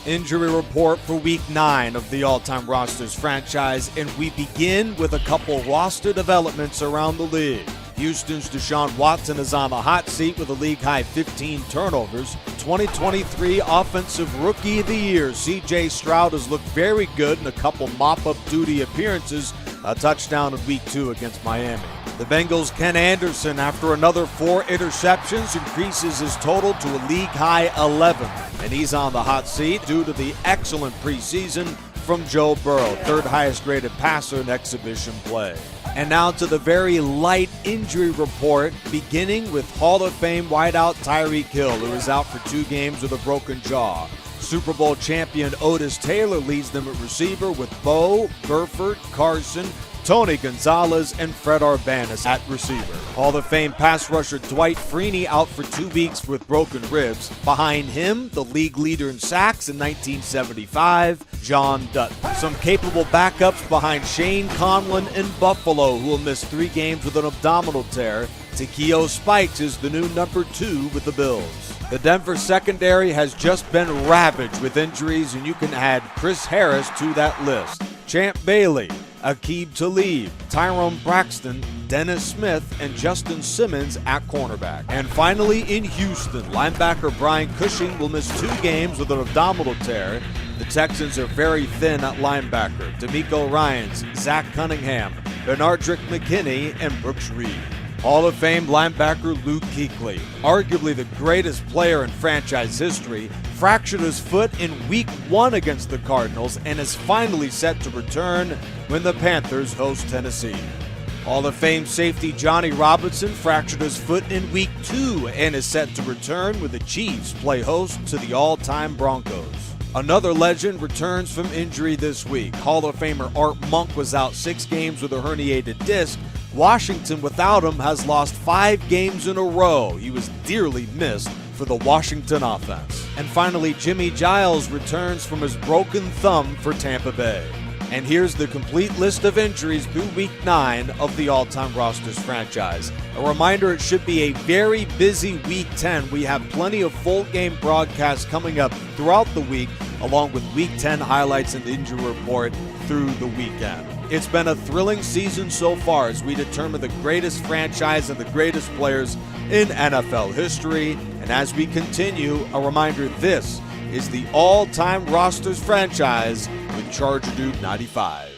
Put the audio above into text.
Injury report for Week 9 of the All-Time Rosters franchise, and we begin with a couple roster developments around the league. Houston's Deshaun Watson is on the hot seat with a league-high 15 turnovers. 2023 Offensive Rookie of the Year, C.J. Stroud has looked very good in a couple mop-up duty appearances, a touchdown in Week 2 against Miami. The Bengals' Ken Anderson, after another 4 interceptions, increases his total to a league-high 11. And he's on the hot seat due to the excellent preseason from Joe Burrow, third highest rated passer in exhibition play. And now to the very light injury report, beginning with Hall of Fame wideout Tyreek Hill, who is out for 2 games with a broken jaw. Super Bowl champion Otis Taylor leads them at receiver with Bo, Burford, Carson, Tony Gonzalez, and Fred Arbanis at receiver. Hall of Fame pass rusher Dwight Freeney out for 2 weeks with broken ribs. Behind him, the league leader in sacks in 1975, John Dutton. Some capable backups behind Shane Conlon in Buffalo, who will miss 3 games with an abdominal tear. Takeo Spikes is the new number 2 with the Bills. The Denver secondary has just been ravaged with injuries, and you can add Chris Harris to that list. Champ Bailey, Aqib Talib, Tyrone Braxton, Dennis Smith, and Justin Simmons at cornerback. And finally, in Houston, linebacker Brian Cushing will miss 2 games with an abdominal tear. The Texans are very thin at linebacker. D'Amico Ryans, Zach Cunningham, Bernardrick McKinney, and Brooks Reed. Hall of Fame linebacker Luke Kuechly, arguably the greatest player in franchise history, fractured his foot in Week 1 against the Cardinals and is finally set to return when the Panthers host Tennessee. Hall of Fame safety Johnny Robinson fractured his foot in Week 2 and is set to return when the Chiefs play host to the all-time Broncos. Another legend returns from injury this week. Hall of Famer Art Monk was out 6 games with a herniated disc. Washington, without him, has lost 5 games in a row. He was dearly missed for the Washington offense. And finally, Jimmy Giles returns from his broken thumb for Tampa Bay. And here's the complete list of injuries through Week 9 of the All-Time Rosters franchise. A reminder, it should be a very busy Week 10. We have plenty of full game broadcasts coming up throughout the week, along with Week 10 highlights and injury report through the weekend. It's been a thrilling season so far as we determine the greatest franchise and the greatest players in NFL history. And as we continue, a reminder, this is the All-Time Rosters franchise with Charger Dude 95.